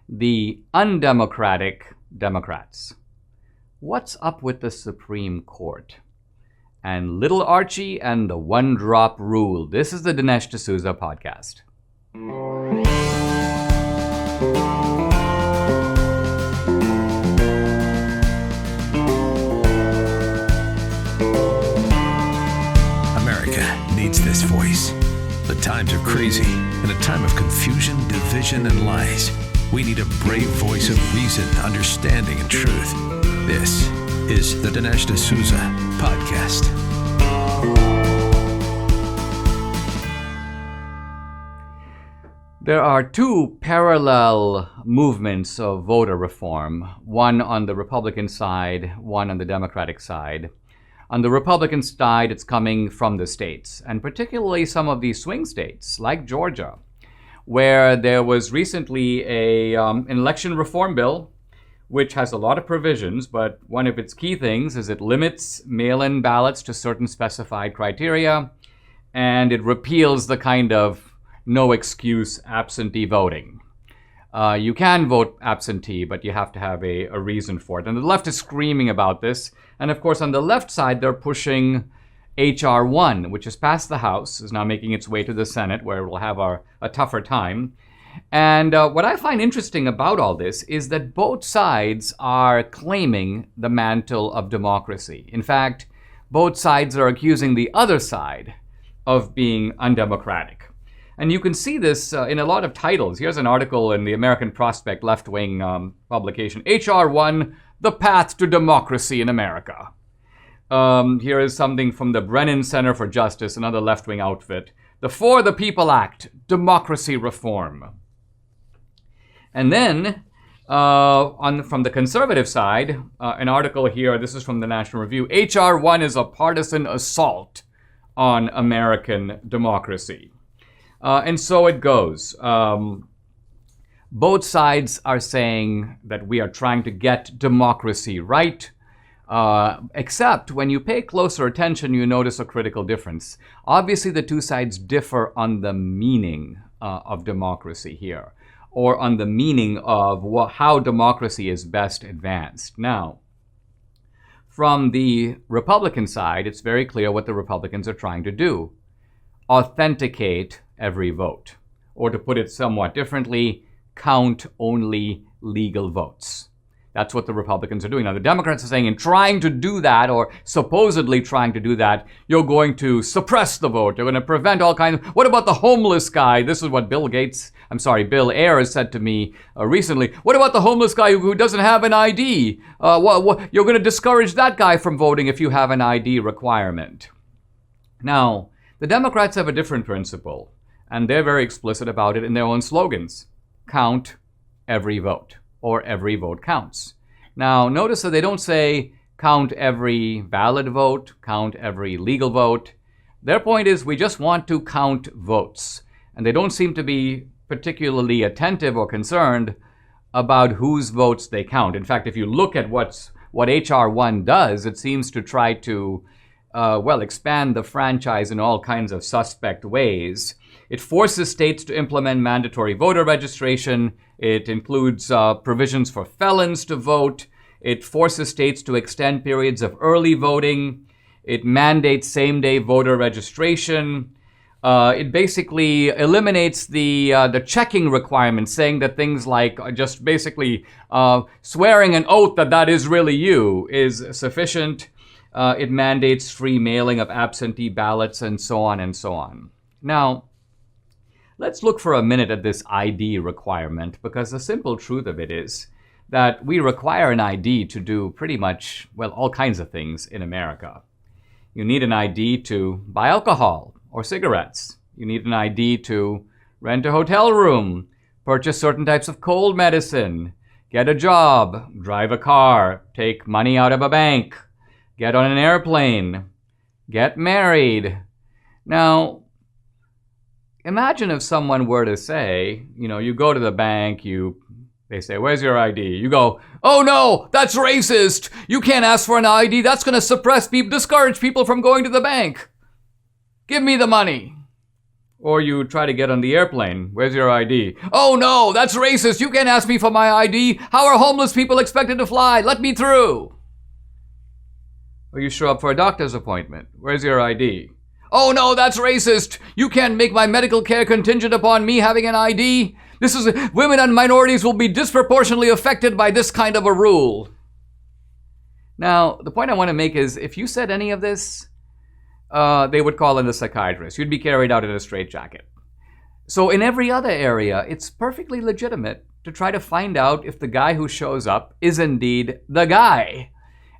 the undemocratic Democrats. What's up with the Supreme Court? And little Archie and the one-drop rule. This is the Dinesh D'Souza podcast. America needs this voice. The times are crazy. In a time of confusion, division, and lies, we need a brave voice of reason, understanding, and truth. This is the Dinesh D'Souza podcast. There are two parallel movements of voter reform, one on the Republican side, one on the Democratic side. On the Republican side, it's coming from the states, and particularly some of these swing states, like Georgia, where there was recently an election reform bill, which has a lot of provisions, but one of its key things is it limits mail-in ballots to certain specified criteria, and it repeals the kind of no excuse absentee voting. You can vote absentee, but you have to have a reason for it. And the left is screaming about this. And of course, on the left side, they're pushing H.R. 1, which has passed the House, is now making its way to the Senate, where it will have a tougher time. And what I find interesting about all this is that both sides are claiming the mantle of democracy. In fact, both sides are accusing the other side of being undemocratic. And you can see this in a lot of titles. Here's an article in the American Prospect left-wing publication, H.R. 1, The Path to Democracy in America. Here is something from the Brennan Center for Justice, another left-wing outfit. The For the People Act, Democracy Reform. And then, from the conservative side, an article here, this is from the National Review, H.R. 1 is a partisan assault on American democracy. And so it goes. Both sides are saying that we are trying to get democracy right, except when you pay closer attention, you notice a critical difference. Obviously, the two sides differ on the meaning of democracy here, or on the meaning of how democracy is best advanced. Now, from the Republican side, it's very clear what the Republicans are trying to do. Authenticate every vote. Or to put it somewhat differently, count only legal votes. That's what the Republicans are doing. Now, the Democrats are saying in trying to do that, or supposedly trying to do that, you're going to suppress the vote. You're going to prevent all kinds of... What about the homeless guy? This is what Bill Ayers said to me recently. What about the homeless guy who doesn't have an ID? You're going to discourage that guy from voting if you have an ID requirement. Now, the Democrats have a different principle, and they're very explicit about it in their own slogans. Count every vote, or every vote counts. Now, notice that they don't say count every valid vote, count every legal vote. Their point is we just want to count votes. And they don't seem to be particularly attentive or concerned about whose votes they count. In fact, if you look at what H.R. 1 does, it seems to try to expand the franchise in all kinds of suspect ways. It forces states to implement mandatory voter registration. It includes provisions for felons to vote. It forces states to extend periods of early voting. It mandates same-day voter registration. It basically eliminates the checking requirements, saying that things like just basically swearing an oath that is really you is sufficient. It mandates free mailing of absentee ballots and so on and so on. Now, let's look for a minute at this ID requirement, because the simple truth of it is that we require an ID to do pretty much, all kinds of things in America. You need an ID to buy alcohol or cigarettes. You need an ID to rent a hotel room, purchase certain types of cold medicine, get a job, drive a car, take money out of a bank, get on an airplane, get married. Now, imagine if someone were to say, you go to the bank, they say, where's your ID? You go, oh no, that's racist. You can't ask for an ID. That's going to discourage people from going to the bank. Give me the money. Or you try to get on the airplane. Where's your ID? Oh no, that's racist. You can't ask me for my ID. How are homeless people expected to fly? Let me through. Or you show up for a doctor's appointment. Where's your ID? Oh no, that's racist. You can't make my medical care contingent upon me having an ID. Women and minorities will be disproportionately affected by this kind of a rule. Now, the point I want to make is if you said any of this, they would call in the psychiatrist. You'd be carried out in a straitjacket. So in every other area, it's perfectly legitimate to try to find out if the guy who shows up is indeed the guy.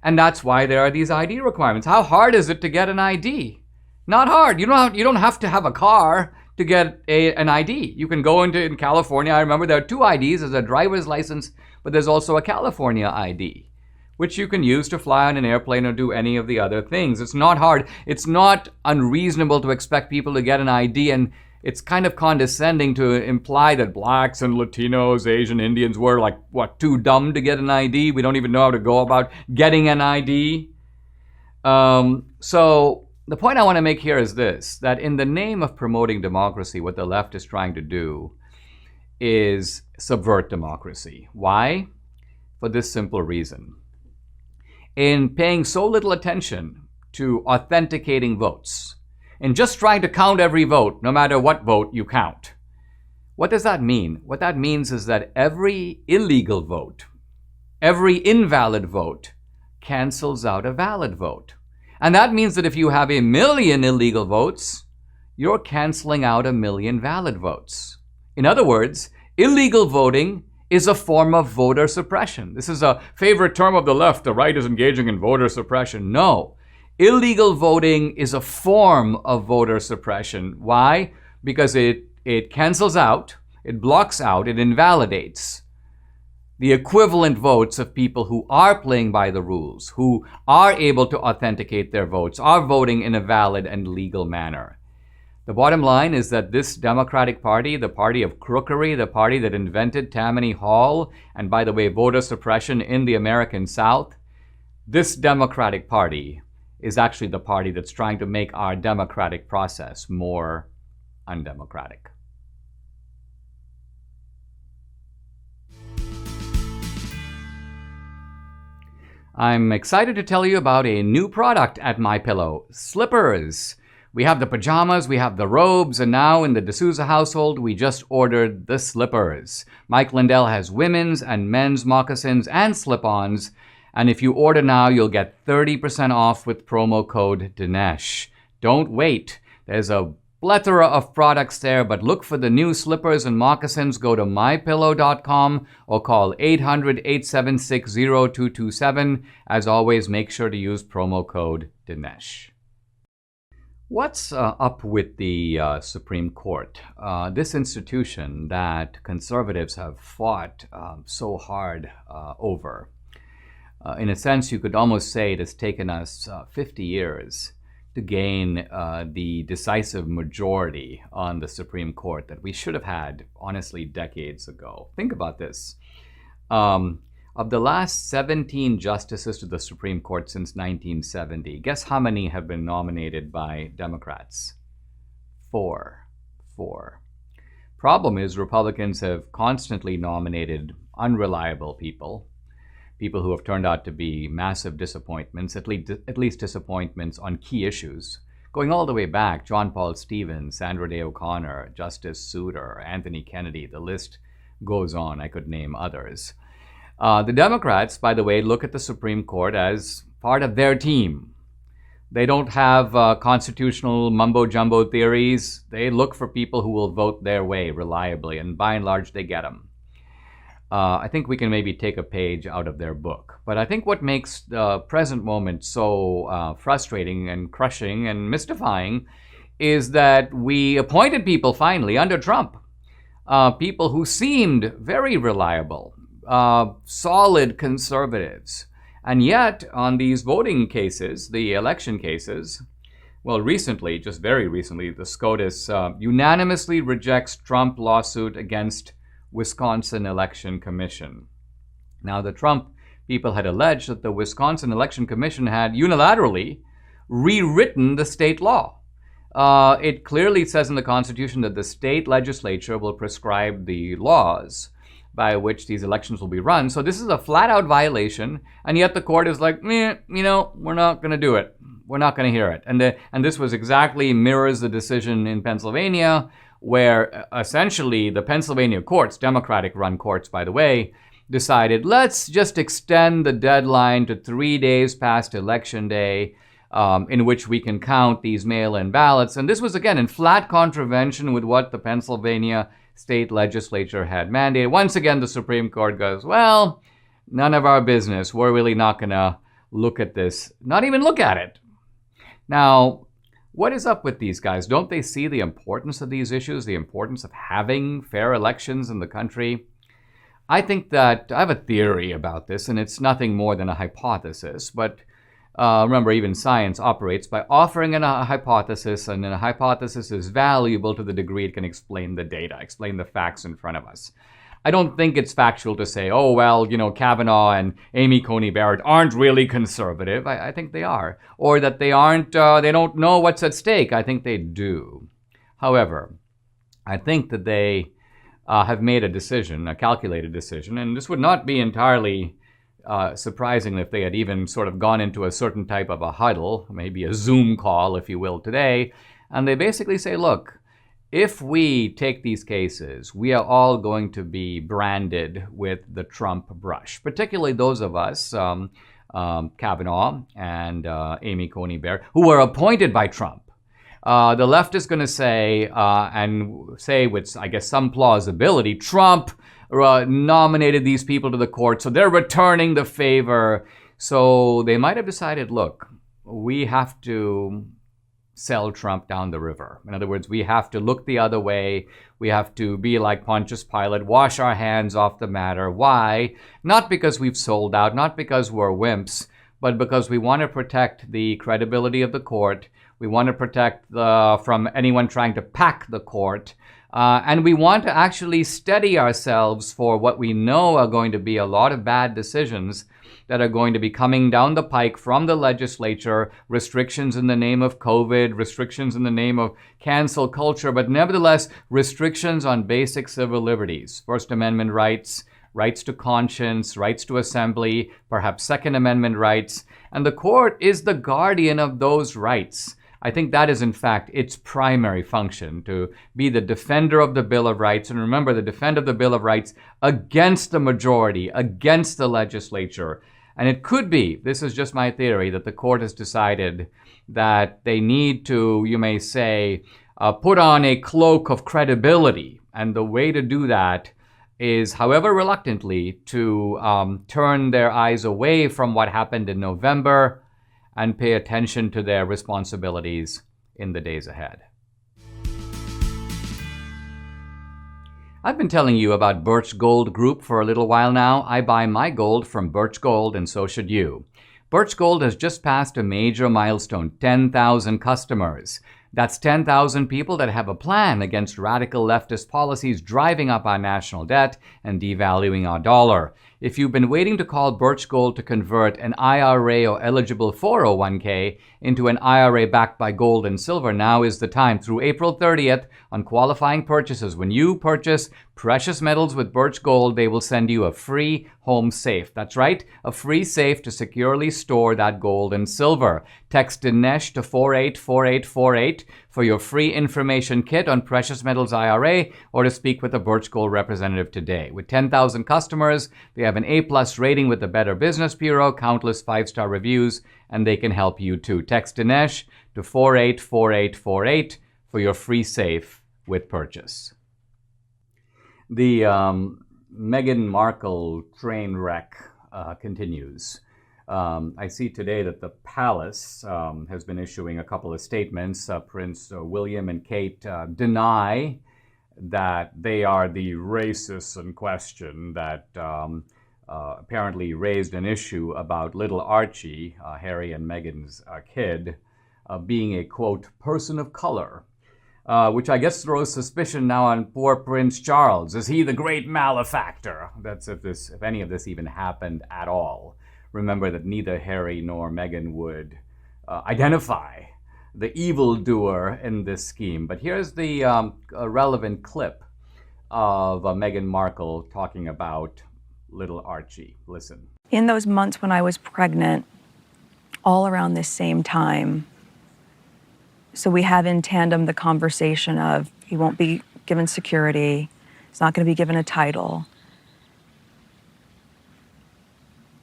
And that's why there are these ID requirements. How hard is it to get an ID? Not hard. You don't have to have a car to get an ID. You can go in California. I remember there are two IDs. There's a driver's license, but there's also a California ID, which you can use to fly on an airplane or do any of the other things. It's not hard. It's not unreasonable to expect people to get an ID, and it's kind of condescending to imply that blacks and Latinos, Asian Indians were too dumb to get an ID. We don't even know how to go about getting an ID. So the point I want to make here is this, that in the name of promoting democracy, what the left is trying to do is subvert democracy. Why? For this simple reason. In paying so little attention to authenticating votes, and just trying to count every vote, no matter what vote you count. What does that mean? What that means is that every illegal vote, every invalid vote, cancels out a valid vote. And that means that if you have 1 million illegal votes, you're canceling out 1 million valid votes. In other words, illegal voting is a form of voter suppression. This is a favorite term of the left. The right is engaging in voter suppression. No. Illegal voting is a form of voter suppression. Why? Because it cancels out, it blocks out, it invalidates the equivalent votes of people who are playing by the rules, who are able to authenticate their votes, are voting in a valid and legal manner. The bottom line is that this Democratic Party, the party of crookery, the party that invented Tammany Hall, and by the way, voter suppression in the American South, this Democratic Party is actually the party that's trying to make our democratic process more undemocratic. I'm excited to tell you about a new product at MyPillow, slippers. We have the pajamas, we have the robes, and now in the D'Souza household, we just ordered the slippers. Mike Lindell has women's and men's moccasins and slip-ons, and if you order now, you'll get 30% off with promo code Dinesh. Don't wait. There's a plethora of products there, but look for the new slippers and moccasins. Go to mypillow.com or call 800-876-0227. As always, make sure to use promo code Dinesh. What's up with the Supreme Court? This institution that conservatives have fought so hard over. In a sense, you could almost say it has taken us 50 years to gain the decisive majority on the Supreme Court that we should have had, honestly, decades ago. Think about this. Of the last 17 justices to the Supreme Court since 1970, guess how many have been nominated by Democrats? 4. Problem is, Republicans have constantly nominated unreliable people who have turned out to be massive disappointments, at least disappointments on key issues. Going all the way back, John Paul Stevens, Sandra Day O'Connor, Justice Souter, Anthony Kennedy, the list goes on. I could name others. The Democrats, by the way, look at the Supreme Court as part of their team. They don't have constitutional mumbo-jumbo theories. They look for people who will vote their way reliably, and by and large, they get them. I think we can maybe take a page out of their book. But I think what makes the present moment so frustrating and crushing and mystifying is that we appointed people finally under Trump, people who seemed very reliable, solid conservatives. And yet, on these voting cases, the election cases, well, recently, just very recently, the SCOTUS unanimously rejects Trump lawsuit against Wisconsin Election Commission. Now, the Trump people had alleged that the Wisconsin Election Commission had unilaterally rewritten the state law. it clearly says in the Constitution that the state legislature will prescribe the laws by which these elections will be run. So this is a flat-out violation, and yet the court is like, we're not going to do it. We're not going to hear it. And this was exactly mirrors the decision in Pennsylvania, where essentially the Pennsylvania courts, Democratic-run courts, by the way, decided, let's just extend the deadline to 3 days past Election Day, in which we can count these mail-in ballots. And this was, again, in flat contravention with what the Pennsylvania state legislature had mandated. Once again, the Supreme Court goes, well, none of our business. We're really not going to look at this, not even look at it. Now, what is up with these guys? Don't they see the importance of these issues, the importance of having fair elections in the country? I think that I have a theory about this, and it's nothing more than a hypothesis, but remember, even science operates by offering a hypothesis, and then a hypothesis is valuable to the degree it can explain the data, explain the facts in front of us. I don't think it's factual to say, oh, well, Kavanaugh and Amy Coney Barrett aren't really conservative. I think they are. Or that they don't know what's at stake. I think they do. However, I think that they have made a decision, a calculated decision, and this would not be entirely surprising if they had even sort of gone into a certain type of a huddle, maybe a Zoom call, if you will, today, and they basically say, look, if we take these cases, we are all going to be branded with the Trump brush, particularly those of us, Kavanaugh and Amy Coney Barrett, who were appointed by Trump. The left is going to say, and say with, I guess, some plausibility, Trump nominated these people to the court, so they're returning the favor. So they might have decided, look, we have to sell Trump down the river. In other words, we have to look the other way. We have to be like Pontius Pilate, wash our hands off the matter. Why? Not because we've sold out, not because we're wimps, but because we want to protect the credibility of the court. We want to protect from anyone trying to pack the court. And we want to actually steady ourselves for what we know are going to be a lot of bad decisions that are going to be coming down the pike from the legislature, restrictions in the name of COVID, restrictions in the name of cancel culture, but nevertheless, restrictions on basic civil liberties, First Amendment rights, rights to conscience, rights to assembly, perhaps Second Amendment rights. And the court is the guardian of those rights. I think that is, in fact, its primary function, to be the defender of the Bill of Rights. And remember, the defender of the Bill of Rights against the majority, against the legislature. And it could be, this is just my theory, that the court has decided that they need to, you may say, put on a cloak of credibility. And the way to do that is, however reluctantly, to turn their eyes away from what happened in November and pay attention to their responsibilities in the days ahead. I've been telling you about Birch Gold Group for a little while now. I buy my gold from Birch Gold, and so should you. Birch Gold has just passed a major milestone, 10,000 customers. That's 10,000 people that have a plan against radical leftist policies driving up our national debt and devaluing our dollar. If you've been waiting to call Birch Gold to convert an IRA or eligible 401k into an IRA backed by gold and silver, now is the time. Through April 30th, on qualifying purchases, when you purchase precious metals with Birch Gold, they will send you a free home safe. That's right, a free safe to securely store that gold and silver. Text Dinesh to 484848 for your free information kit on Precious Metals IRA, or to speak with a Birch Gold representative today. With 10,000 customers, they have an A+ rating with the Better Business Bureau, countless 5-star reviews, and they can help you too. Text Dinesh to 484848 for your free safe with purchase. The Meghan Markle train wreck continues. I see today that the palace has been issuing a couple of statements. Prince William and Kate deny that they are the racists in question that apparently raised an issue about little Archie, Harry and Meghan's kid, being a, quote, person of color. Which I guess throws suspicion now on poor Prince Charles. Is he the great malefactor? That's if any of this even happened at all. Remember that neither Harry nor Meghan would identify the evildoer in this scheme. But here's the relevant clip of Meghan Markle talking about little Archie. Listen. In those months when I was pregnant, all around this same time, so we have in tandem the conversation of he won't be given security, he's not going to be given a title,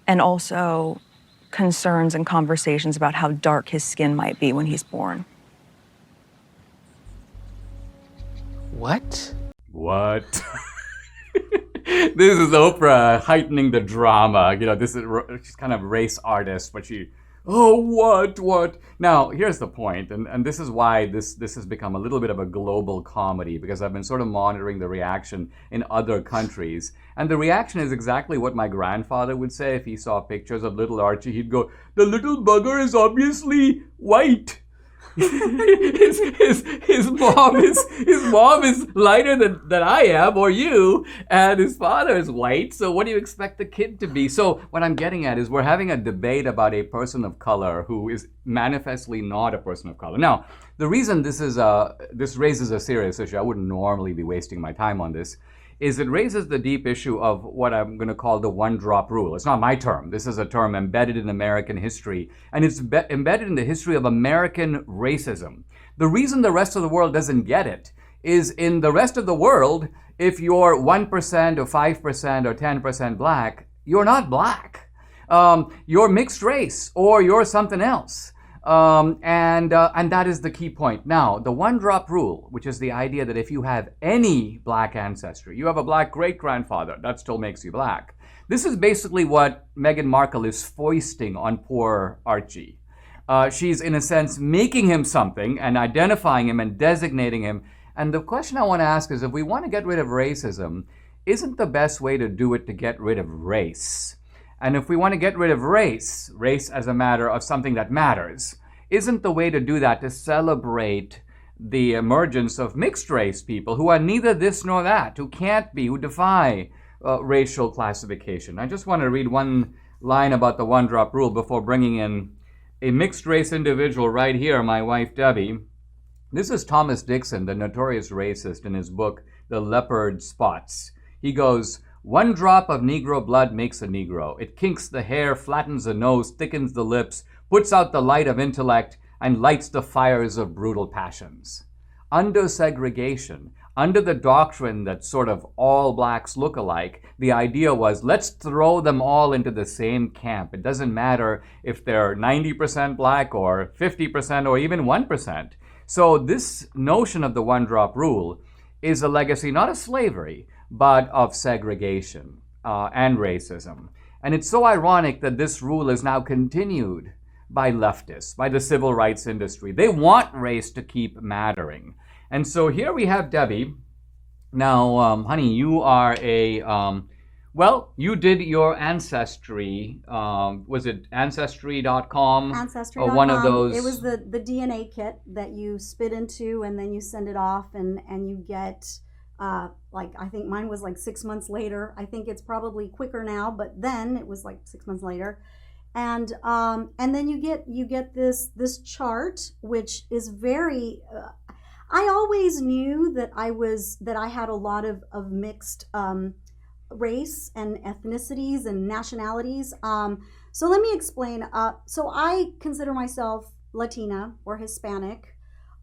and also concerns and conversations about how dark his skin might be when he's born. What? What? This is Oprah heightening the drama. You know, she's kind of race artist, but what? Now, here's the point, and this is why this has become a little bit of a global comedy, because I've been sort of monitoring the reaction in other countries. And the reaction is exactly what my grandfather would say if he saw pictures of little Archie. He'd go, "The little bugger is obviously white." his mom is lighter than I am or you, and his father is white, so what do you expect the kid to be? So what I'm getting at is we're having a debate about a person of color who is manifestly not a person of color. Now, the reason this raises a serious issue, I wouldn't normally be wasting my time on this, is it raises the deep issue of what I'm going to call the one-drop rule. It's not my term. This is a term embedded in American history, and it's embedded in the history of American racism. The reason the rest of the world doesn't get it is in the rest of the world, if you're 1% or 5% or 10% black, you're not black. You're mixed race or you're something else. And that is the key point. Now, the one-drop rule, which is the idea that if you have any black ancestry, you have a black great-grandfather, that still makes you black. This is basically what Meghan Markle is foisting on poor Archie. She's, in a sense, making him something and identifying him and designating him. And the question I want to ask is, if we want to get rid of racism, isn't the best way to do it to get rid of race? And if we want to get rid of race as a matter of something that matters, isn't the way to do that to celebrate the emergence of mixed race people who are neither this nor that, who can't be, who defy racial classification? I just want to read one line about the one-drop rule before bringing in a mixed race individual right here, my wife Debbie. This is Thomas Dixon, the notorious racist, in his book, The Leopard Spots. He goes, "One drop of Negro blood makes a Negro. It kinks the hair, flattens the nose, thickens the lips, puts out the light of intellect, and lights the fires of brutal passions." Under segregation, under the doctrine that sort of all blacks look alike, the idea was, let's throw them all into the same camp. It doesn't matter if they're 90% black or 50% or even 1%. So this notion of the one-drop rule is a legacy not of slavery, but of segregation and racism. And it's so ironic that this rule is now continued by leftists, by the civil rights industry. They want race to keep mattering. And so here we have Debbie. Now, honey, you are you did your Ancestry. Was it Ancestry.com? Ancestry.com. Or one of those? It was the DNA kit that you spit into and then you send it off and you get... I think mine was like 6 months later. I think it's probably quicker now, but then it was like 6 months later. And then you get this chart, which is very, I always knew that I had a lot of mixed race and ethnicities and nationalities. So let me explain. So I consider myself Latina or Hispanic.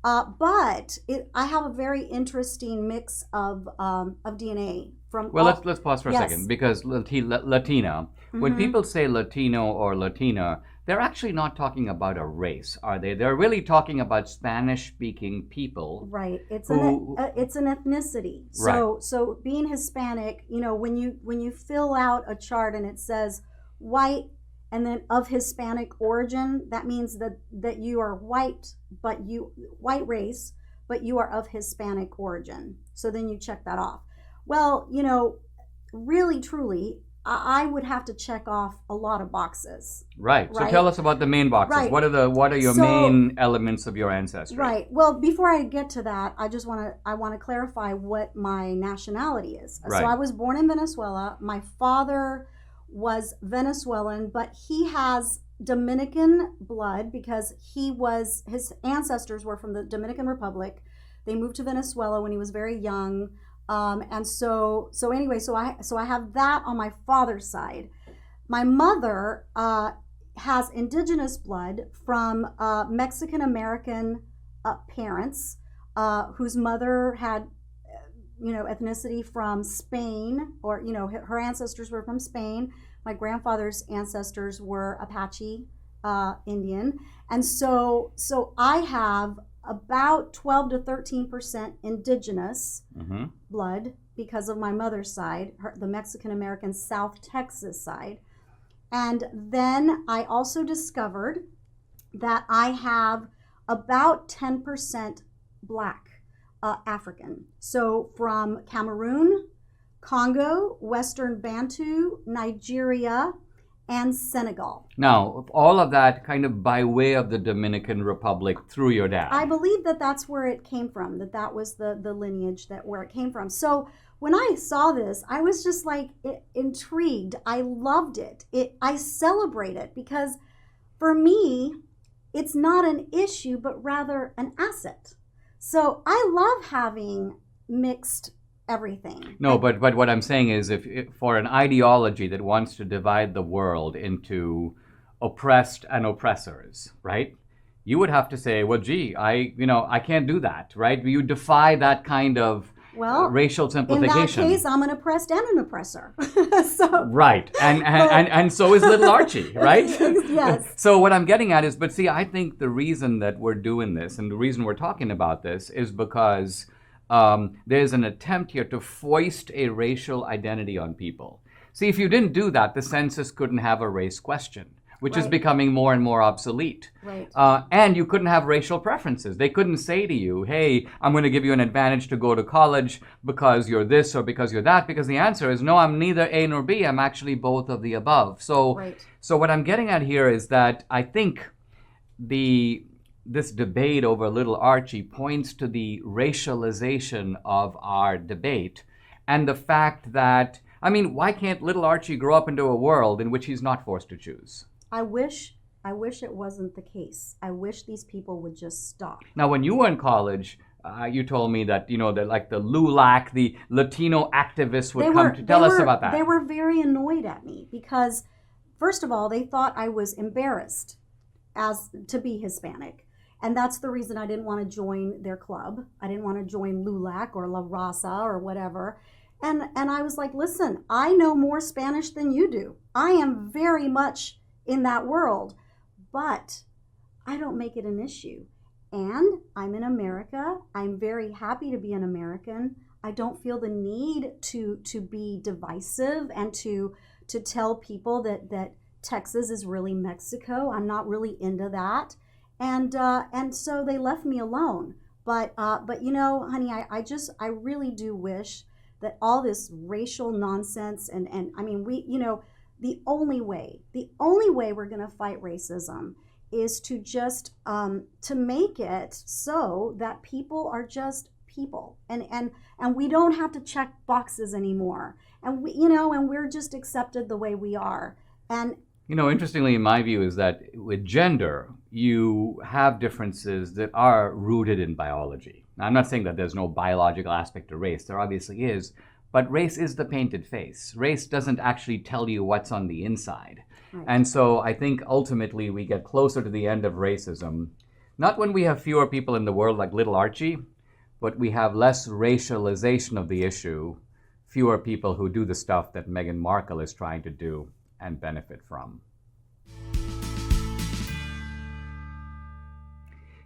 But I have a very interesting mix of DNA from. Well, let's pause for a second, because Latina. When people say Latino or Latina, they're actually not talking about a race, are they? They're really talking about Spanish-speaking people. Right. It's an ethnicity. So being Hispanic, when you fill out a chart and it says white and then of Hispanic origin, that means that you are white race, but you are of Hispanic origin. So then you check that off. Well, really, truly, I would have to check off a lot to boxes. Right. So tell us about the main boxes. Right. What are your main elements of your ancestry? Right. Well, before I get to that, I want to clarify what my nationality is. Right. So I was born in Venezuela. My father was Venezuelan, but he has Dominican blood because his ancestors were from the Dominican Republic. They moved to Venezuela when he was very young. And so I have that on my father's side. My mother has indigenous blood from Mexican American parents whose mother had ethnicity from Spain, or her ancestors were from Spain. My grandfather's ancestors were Apache Indian, and so I have about 12 to 13% indigenous blood because of my mother's side, the Mexican American South Texas side. And then I also discovered that I have about 10% Black African. So from Cameroon, Congo, Western Bantu, Nigeria, and Senegal. Now, all of that kind of by way of the Dominican Republic through your dad. I believe that that's where it came from, that was the lineage where it came from. So when I saw this, I was just like intrigued. I loved it. I celebrate it because for me, it's not an issue, but rather an asset. So I love having mixed everything. No, but what I'm saying is if for an ideology that wants to divide the world into oppressed and oppressors, right? You would have to say, well, gee, I can't do that, right? You defy that kind of racial simplification. In that case, I'm an oppressed and an oppressor. Right, and so is little Archie, right? Yes. So what I'm getting at is, but see, I think the reason that we're doing this and the reason we're talking about this is because there's an attempt here to foist a racial identity on people. See, if you didn't do that, the census couldn't have a race question, which is becoming more and more obsolete. Right. And you couldn't have racial preferences. They couldn't say to you, hey, I'm going to give you an advantage to go to college because you're this or because you're that, because the answer is, no, I'm neither A nor B. I'm actually both of the above. So what I'm getting at here is that I think this debate over little Archie points to the racialization of our debate and the fact that, why can't little Archie grow up into a world in which he's not forced to choose? I wish it wasn't the case. I wish these people would just stop. Now, when you were in college, you told me that, like the LULAC, the Latino activists would come to tell us about that. They were very annoyed at me because, first of all, they thought I was embarrassed to be Hispanic. And that's the reason I didn't want to join their club. I didn't want to join LULAC or La Raza or whatever. And I was like, listen, I know more Spanish than you do. I am very much in that world, but I don't make it an issue. And I'm in America. I'm very happy to be an American. I don't feel the need to be divisive and to tell people that Texas is really Mexico. I'm not really into that. And so they left me alone. But honey, I really do wish that all this racial nonsense and the only way we're going to fight racism is to just to make it so that people are just people and we don't have to check boxes anymore, and we're just accepted the way we are. And interestingly, in my view, is that with gender, you have differences that are rooted in biology. Now, I'm not saying that there's no biological aspect to race. There obviously is. But race is the painted face. Race doesn't actually tell you what's on the inside. Right. And so I think ultimately we get closer to the end of racism, not when we have fewer people in the world like little Archie, but we have less racialization of the issue, fewer people who do the stuff that Meghan Markle is trying to do and benefit from.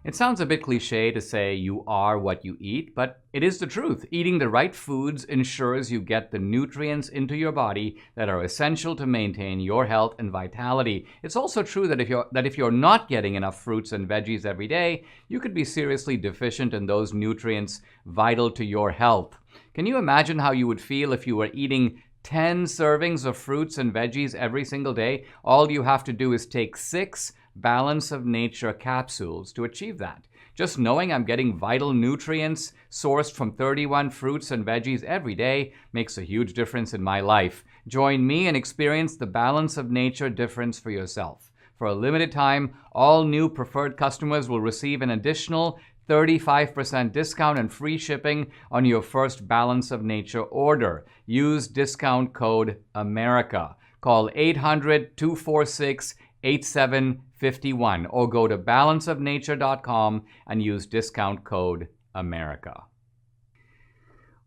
It sounds a bit cliche to say you are what you eat, but it is the truth. Eating the right foods ensures you get the nutrients into your body that are essential to maintain your health and vitality. It's also true that if you're not getting enough fruits and veggies every day, you could be seriously deficient in those nutrients vital to your health. Can you imagine how you would feel if you were eating 10 servings of fruits and veggies every single day? All you have to do is take 6 Balance of Nature capsules to achieve that. Just knowing I'm getting vital nutrients sourced from 31 fruits and veggies every day makes a huge difference in my life. Join me and experience the Balance of Nature difference for yourself. For a limited time, all new preferred customers will receive an additional 35% discount and free shipping on your first Balance of Nature order. Use discount code AMERICA. Call 800-246-8751 or go to balanceofnature.com and use discount code AMERICA.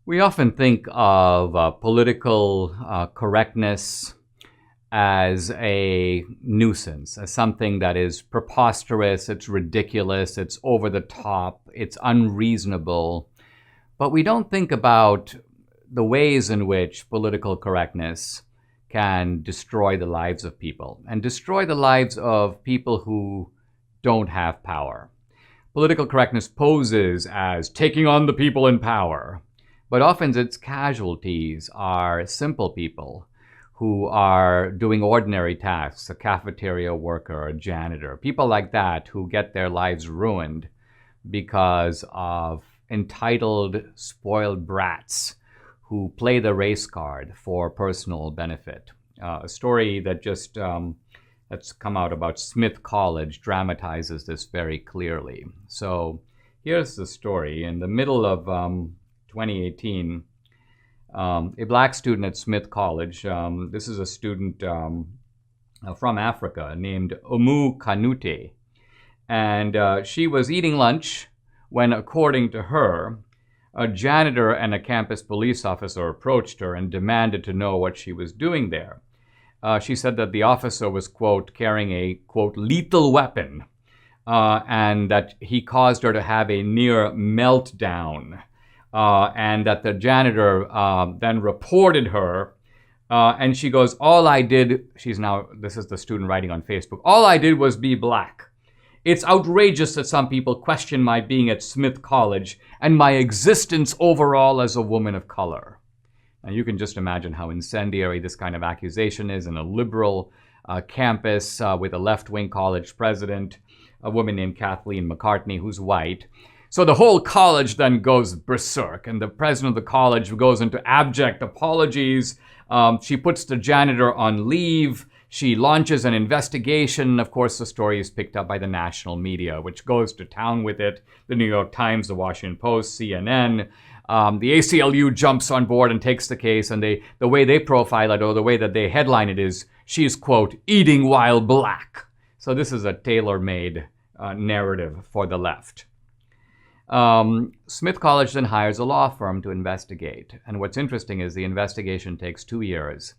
We often think of political correctness as a nuisance, as something that is preposterous, it's ridiculous, it's over the top, it's unreasonable. But we don't think about the ways in which political correctness can destroy the lives of people and destroy the lives of people who don't have power. Political correctness poses as taking on the people in power, but often its casualties are simple people who are doing ordinary tasks, a cafeteria worker, a janitor, people like that who get their lives ruined because of entitled, spoiled brats who play the race card for personal benefit. A story that just that's come out about Smith College dramatizes this very clearly. So here's the story. In the middle of 2018, a black student at Smith College, this is a student from Africa named Umu Kanute, and she was eating lunch when, according to her, a janitor and a campus police officer approached her and demanded to know what she was doing there. She said that the officer was, quote, carrying a, quote, lethal weapon, and that he caused her to have a near meltdown. And that the janitor then reported her, and she goes, all I did, this is the student writing on Facebook, all I did was be black. It's outrageous that some people question my being at Smith College and my existence overall as a woman of color. And you can just imagine how incendiary this kind of accusation is in a liberal campus with a left-wing college president, a woman named Kathleen McCartney, who's white. So the whole college then goes berserk, and the president of the college goes into abject apologies. She puts the janitor on leave. She launches an investigation. Of course, the story is picked up by the national media, which goes to town with it. The New York Times, the Washington Post, CNN. The ACLU jumps on board and takes the case, and the way they profile it, or the way that they headline it, is she's, quote, eating while black. So this is a tailor-made narrative for the left. Smith College then hires a law firm to investigate. And what's interesting is the investigation takes 2 years.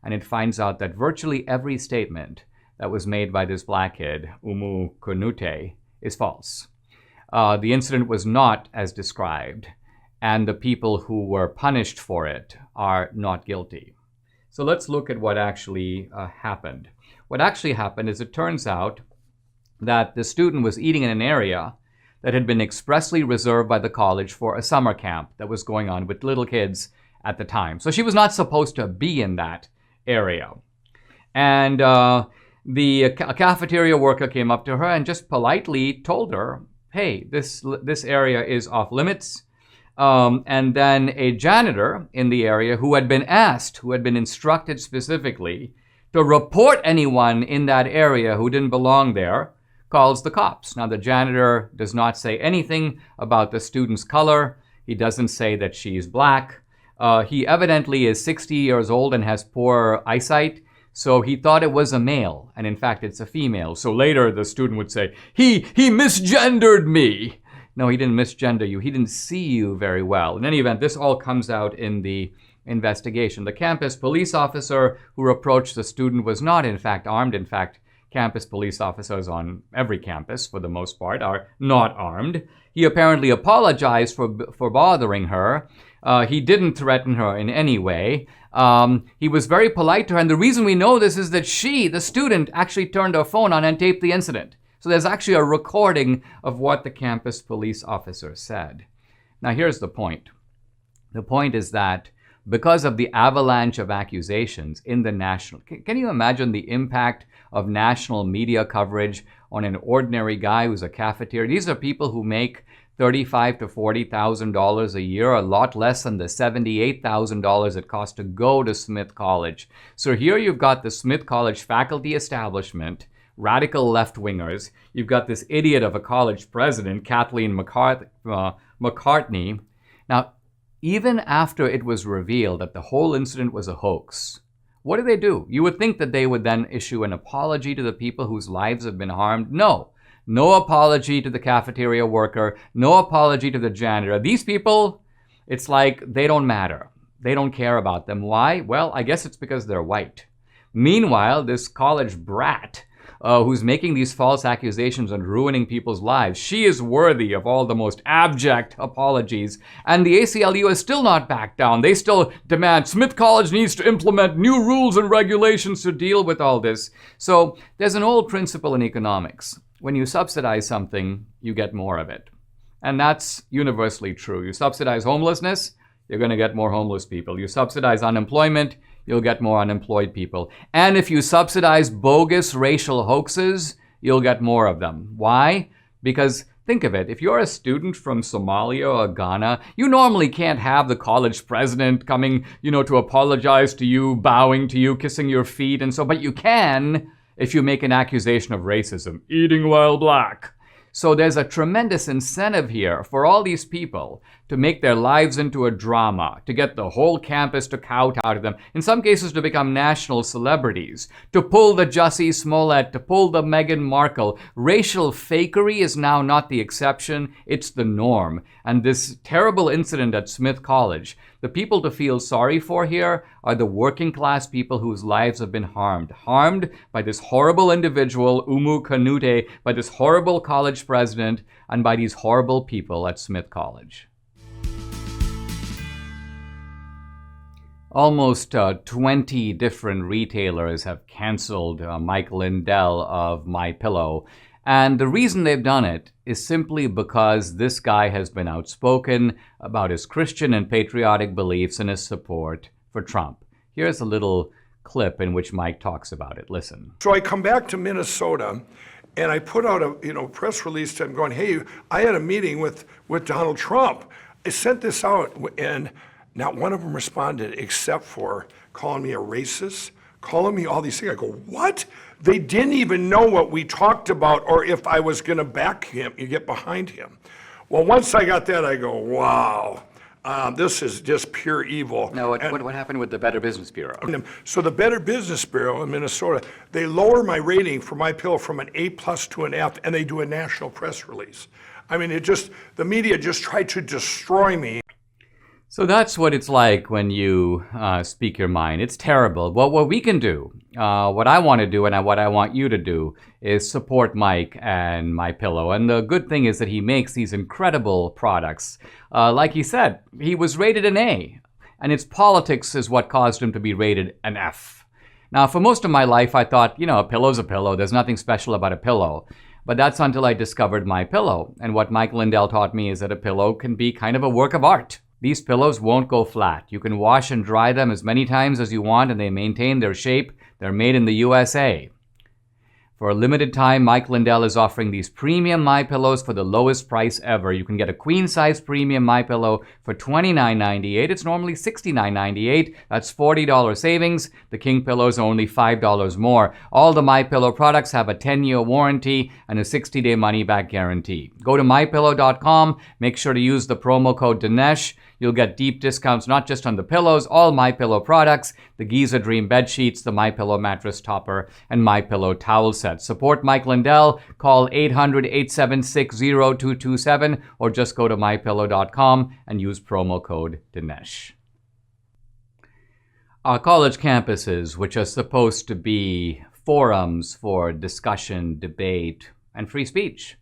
And it finds out that virtually every statement that was made by this black kid, Umu Kanute, is false. The incident was not as described, and the people who were punished for it are not guilty. So let's look at what actually happened. What actually happened is it turns out that the student was eating in an area that had been expressly reserved by the college for a summer camp that was going on with little kids at the time. So she was not supposed to be in that area. And a cafeteria worker came up to her and just politely told her, hey, this area is off limits. And then a janitor in the area who had been instructed specifically to report anyone in that area who didn't belong there, calls the cops. Now, the janitor does not say anything about the student's color. He doesn't say that she's black. He evidently is 60 years old and has poor eyesight, so he thought it was a male, and in fact, it's a female. So later, the student would say, he misgendered me. No, he didn't misgender you. He didn't see you very well. In any event, this all comes out in the investigation. The campus police officer who approached the student was not, in fact, armed. In fact, campus police officers on every campus, for the most part, are not armed. He apparently apologized for bothering her. He didn't threaten her in any way. He was very polite to her, and the reason we know this is that she, the student, actually turned her phone on and taped the incident. So there's actually a recording of what the campus police officer said. Now here's the point. The point is that because of the avalanche of accusations in the national, can you imagine the impact of national media coverage on an ordinary guy who's a cafeteria? These are people who make $35,000 to $40,000 a year, a lot less than the $78,000 it costs to go to Smith College. So here you've got the Smith College faculty establishment radical left-wingers. You've got this idiot of a college president, Kathleen McCartney. Now, even after it was revealed that the whole incident was a hoax, what do? You would think that they would then issue an apology to the people whose lives have been harmed. No. No apology to the cafeteria worker. No apology to the janitor. These people, it's like they don't matter. They don't care about them. Why? Well, I guess it's because they're white. Meanwhile, this college brat who's making these false accusations and ruining people's lives, she is worthy of all the most abject apologies. And the ACLU has still not backed down. They still demand Smith College needs to implement new rules and regulations to deal with all this. So there's an old principle in economics. When you subsidize something, you get more of it. And that's universally true. You subsidize homelessness, you're going to get more homeless people. You subsidize unemployment, you'll get more unemployed people. And if you subsidize bogus racial hoaxes, you'll get more of them. Why? Because think of it, if you're a student from Somalia or Ghana, you normally can't have the college president coming, to apologize to you, bowing to you, kissing your feet and so, but you can if you make an accusation of racism, eating while black. So there's a tremendous incentive here for all these people to make their lives into a drama, to get the whole campus to kowtow to them, in some cases to become national celebrities, to pull the Jussie Smollett, to pull the Meghan Markle. Racial fakery is now not the exception, it's the norm. And this terrible incident at Smith College, the people to feel sorry for here are the working class people whose lives have been harmed by this horrible individual, Umu Kanute, by this horrible college president, and by these horrible people at Smith College. Almost 20 different retailers have canceled Mike Lindell of MyPillow. And the reason they've done it is simply because this guy has been outspoken about his Christian and patriotic beliefs and his support for Trump. Here's a little clip in which Mike talks about it. Listen. So I come back to Minnesota and I put out a press release to him going, hey, I had a meeting with Donald Trump. I sent this out and not one of them responded except for calling me a racist, calling me all these things. I go, what? They didn't even know what we talked about or if I was going to back him, you get behind him. Well, once I got that, I go, wow, this is just pure evil. Now, what happened with the Better Business Bureau? So the Better Business Bureau in Minnesota, they lower my rating for MyPillow from an A+ to an F, and they do a national press release. I mean, the media just tried to destroy me. So that's what it's like when you speak your mind. It's terrible. Well, what we can do, what I want to do and what I want you to do is support Mike and MyPillow. And the good thing is that he makes these incredible products. Like he said, he was rated an A, and its politics is what caused him to be rated an F. Now, for most of my life, I thought, a pillow's a pillow. There's nothing special about a pillow. But that's until I discovered MyPillow. And what Mike Lindell taught me is that a pillow can be kind of a work of art. These pillows won't go flat. You can wash and dry them as many times as you want and they maintain their shape. They're made in the USA. For a limited time, Mike Lindell is offering these premium MyPillows for the lowest price ever. You can get a queen-size premium MyPillow for $29.98. It's normally $69.98. That's $40 savings. The king pillows are only $5 more. All the MyPillow products have a 10-year warranty and a 60-day money-back guarantee. Go to MyPillow.com. Make sure to use the promo code Dinesh. You'll get deep discounts not just on the pillows, all MyPillow products, the Giza Dream bed sheets, the MyPillow mattress topper, and MyPillow towel sets. Support Mike Lindell. Call 800-876-0227 or just go to MyPillow.com and use promo code Dinesh. Our college campuses, which are supposed to be forums for discussion, debate, and free speech,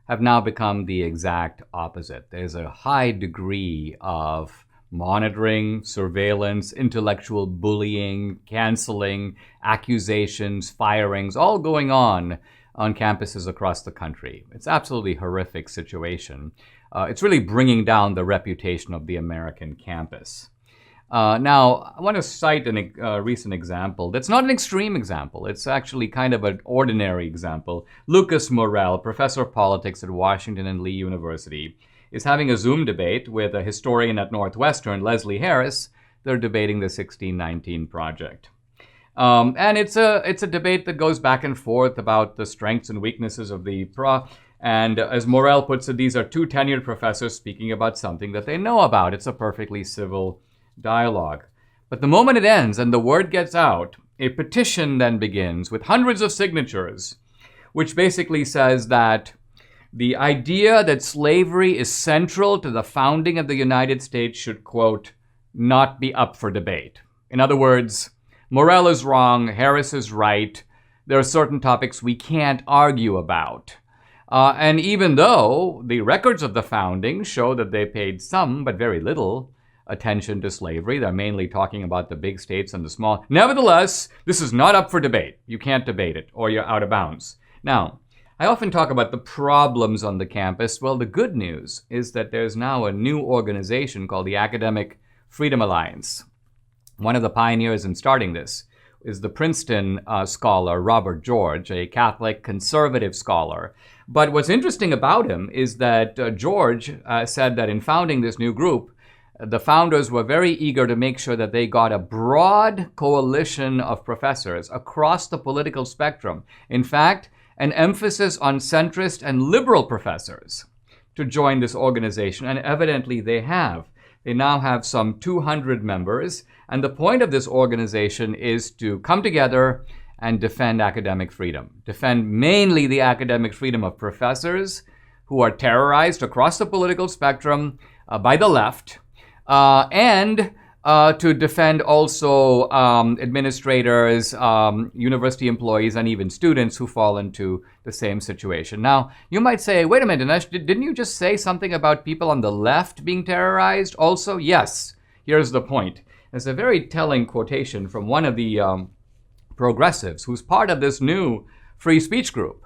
have now become the exact opposite. There's a high degree of monitoring, surveillance, intellectual bullying, canceling, accusations, firings, all going on campuses across the country. It's absolutely horrific situation. It's really bringing down the reputation of the American campus. Now, I want to cite a recent example that's not an extreme example. It's actually kind of an ordinary example. Lucas Morel, professor of politics at Washington and Lee University, is having a Zoom debate with a historian at Northwestern, Leslie Harris. They're debating the 1619 Project. And it's a debate that goes back and forth about the strengths and weaknesses of the and as Morel puts it, these are two tenured professors speaking about something that they know about. It's a perfectly civil dialogue. But the moment it ends and the word gets out, a petition then begins with hundreds of signatures, which basically says that the idea that slavery is central to the founding of the United States should, quote, not be up for debate. In other words, Morel is wrong, Harris is right. There are certain topics we can't argue about. And even though the records of the founding show that they paid some, but very little, attention to slavery, they're mainly talking about the big states and the small. Nevertheless, this is not up for debate. You can't debate it, or you're out of bounds. Now, I often talk about the problems on the campus. Well, the good news is that there's now a new organization called the Academic Freedom Alliance. One of the pioneers in starting this is the Princeton scholar Robert George, a Catholic conservative scholar. But what's interesting about him is that George said that in founding this new group, the founders were very eager to make sure that they got a broad coalition of professors across the political spectrum. In fact, an emphasis on centrist and liberal professors to join this organization, and evidently they have. They now have some 200 members, and the point of this organization is to come together and defend academic freedom. Defend mainly the academic freedom of professors who are terrorized across the political spectrum by the left, and to defend also administrators, university employees, and even students who fall into the same situation. Now, you might say, wait a minute, Dinesh, didn't you just say something about people on the left being terrorized also? Yes, here's the point. There's a very telling quotation from one of the progressives who's part of this new free speech group.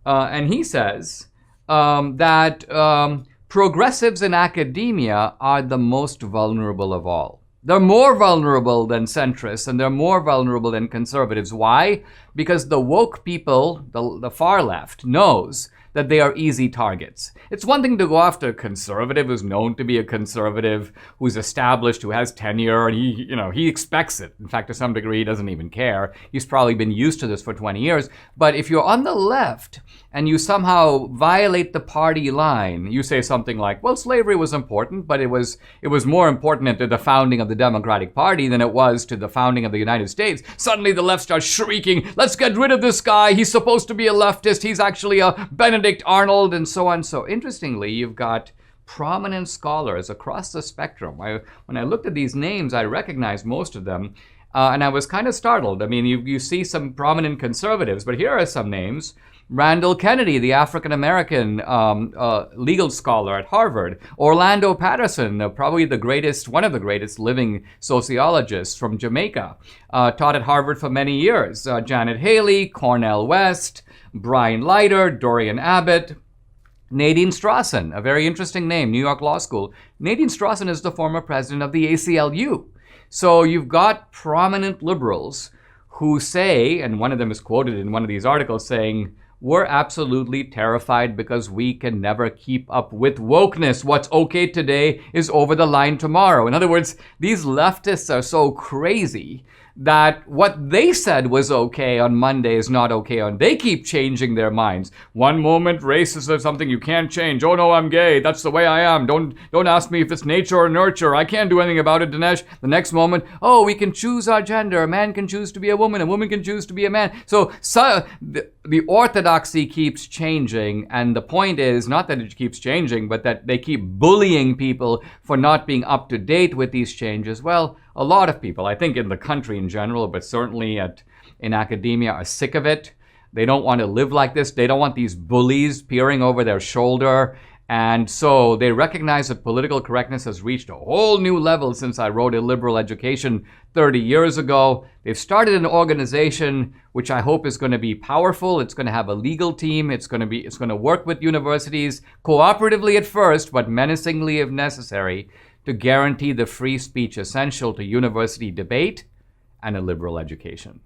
And he says that progressives in academia are the most vulnerable of all. They're more vulnerable than centrists, and they're more vulnerable than conservatives. Why? Because the woke people, the far left, knows that they are easy targets. It's one thing to go after a conservative who's known to be a conservative, who's established, who has tenure, and he expects it. In fact, to some degree, he doesn't even care. He's probably been used to this for 20 years. But if you're on the left and you somehow violate the party line, you say something like, well, slavery was important, but it was more important to the founding of the Democratic Party than it was to the founding of the United States. Suddenly the left starts shrieking, let's get rid of this guy. He's supposed to be a leftist. He's actually a Benedict Arnold, and so on. So interestingly, you've got prominent scholars across the spectrum. When I looked at these names, I recognized most of them, and I was kind of startled. I mean, you see some prominent conservatives, but here are some names. Randall Kennedy, the African-American legal scholar at Harvard. Orlando Patterson, probably one of the greatest living sociologists from Jamaica, taught at Harvard for many years. Janet Haley, Cornel West, Brian Leiter, Dorian Abbott, Nadine Strossen, a very interesting name, New York Law School. Nadine Strossen is the former president of the ACLU. So you've got prominent liberals who say, and one of them is quoted in one of these articles saying, we're absolutely terrified because we can never keep up with wokeness. What's okay today is over the line tomorrow. In other words, these leftists are so crazy that what they said was okay on Monday is not okay on. They keep changing their minds. One moment, race is something you can't change. Oh no, I'm gay. That's the way I am. Don't ask me if it's nature or nurture. I can't do anything about it, Dinesh. The next moment, oh, we can choose our gender. A man can choose to be a woman. A woman can choose to be a man. So the orthodoxy keeps changing, and the point is not that it keeps changing, but that they keep bullying people for not being up to date with these changes. Well, a lot of people, I think in the country in general, but certainly in academia, are sick of it. They don't want to live like this. They don't want these bullies peering over their shoulder. And so they recognize that political correctness has reached a whole new level since I wrote Illiberal Education 30 years ago. They've started an organization which I hope is going to be powerful. It's going to have a legal team. It's going to work with universities cooperatively at first, but menacingly if necessary, to guarantee the free speech essential to university debate and a liberal education.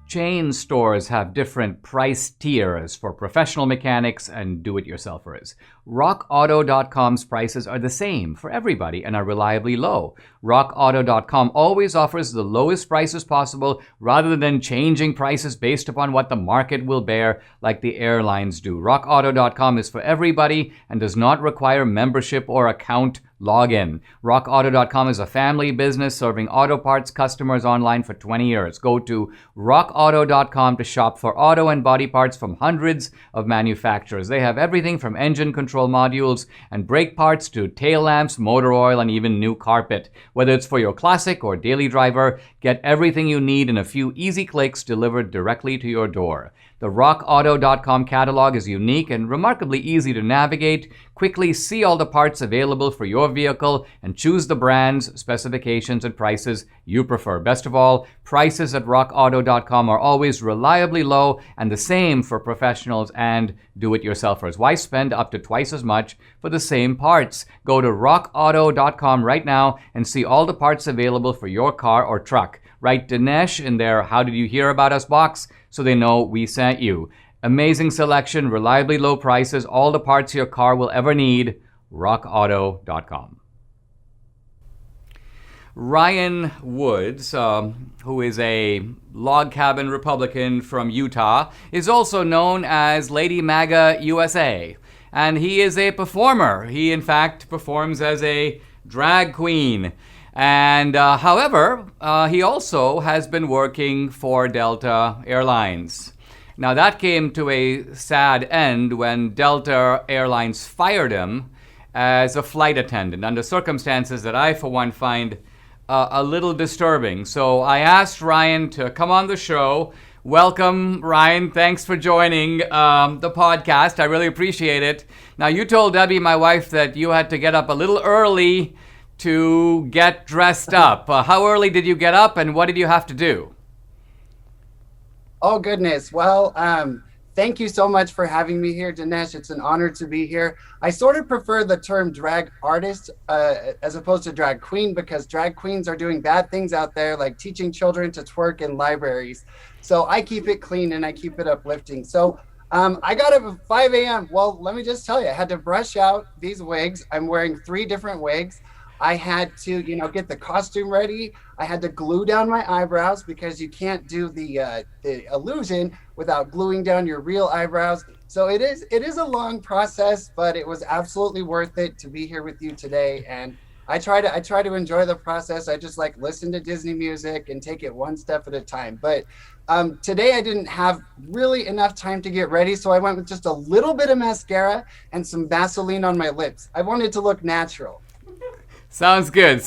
Chain stores have different price tiers for professional mechanics and do-it-yourselfers. RockAuto.com's prices are the same for everybody and are reliably low. RockAuto.com always offers the lowest prices possible rather than changing prices based upon what the market will bear like the airlines do. RockAuto.com is for everybody and does not require membership or account login. RockAuto.com is a family business serving auto parts customers online for 20 years. Go to RockAuto.com to shop for auto and body parts from hundreds of manufacturers. They have everything from engine control modules and brake parts to tail lamps, motor oil, and even new carpet. Whether it's for your classic or daily driver, get everything you need in a few easy clicks delivered directly to your door. The RockAuto.com catalog is unique and remarkably easy to navigate. Quickly see all the parts available for your vehicle and choose the brands, specifications, and prices you prefer. Best of all, prices at RockAuto.com are always reliably low and the same for professionals and do-it-yourselfers. Why spend up to twice as much for the same parts? Go to RockAuto.com right now and see all the parts available for your car or truck. Write Dinesh in their How Did You Hear About Us box so they know we sent you. Amazing selection, reliably low prices, all the parts your car will ever need. RockAuto.com. Ryan Woods, who is a log cabin Republican from Utah, is also known as Lady Maga USA. And he is a performer. He, in fact, performs as a drag queen. And however, he also has been working for Delta Airlines. Now that came to a sad end when Delta Airlines fired him as a flight attendant under circumstances that I, for one, find a little disturbing. So I asked Ryan to come on the show. Welcome, Ryan. Thanks for joining the podcast. I really appreciate it. Now, you told Debbie, my wife, that you had to get up a little early to get dressed up. How early did you get up and what did you have to do? Oh, goodness. Well, thank you so much for having me here, Dinesh. It's an honor to be here. I sort of prefer the term drag artist as opposed to drag queen because drag queens are doing bad things out there, like teaching children to twerk in libraries. So I keep it clean and I keep it uplifting. So I got up at 5 a.m. Well, let me just tell you, I had to brush out these wigs. I'm wearing 3 different wigs. I had to, get the costume ready. I had to glue down my eyebrows because you can't do the illusion without gluing down your real eyebrows. So it is a long process, but it was absolutely worth it to be here with you today. And I try to enjoy the process. I just listen to Disney music and take it one step at a time. But today I didn't have really enough time to get ready, so I went with just a little bit of mascara and some Vaseline on my lips. I wanted to look natural. Sounds good.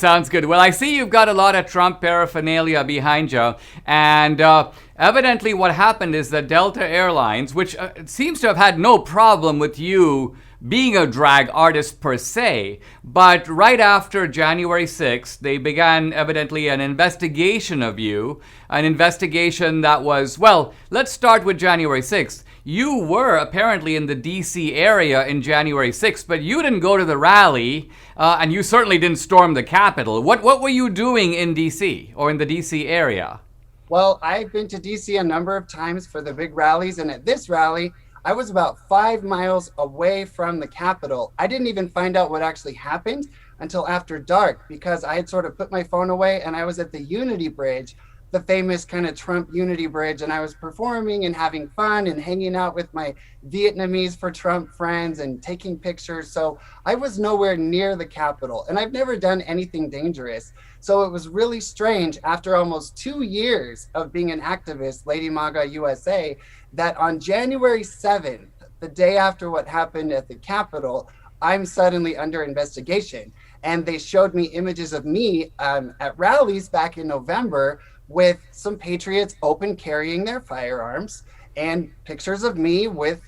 Well, I see you've got a lot of Trump paraphernalia behind you. And evidently what happened is that Delta Airlines, which seems to have had no problem with you being a drag artist per se, but right after January 6th, they began evidently an investigation of you, an investigation that was, well, let's start with January 6th. You were apparently in the D.C. area in January 6th, but you didn't go to the rally, and you certainly didn't storm the Capitol. What were you doing in D.C. or in the D.C. area? Well, I've been to D.C. a number of times for the big rallies, and at this rally, I was about 5 miles away from the Capitol. I didn't even find out what actually happened until after dark because I had sort of put my phone away and I was at the Unity Bridge, the famous kind of Trump Unity Bridge, and I was performing and having fun and hanging out with my Vietnamese for Trump friends and taking pictures. So I was nowhere near the Capitol, and I've never done anything dangerous. So it was really strange after almost 2 years of being an activist, Lady Maga USA, that on January 7th, the day after what happened at the Capitol, I'm suddenly under investigation. And they showed me images of me at rallies back in November with some patriots open carrying their firearms and pictures of me with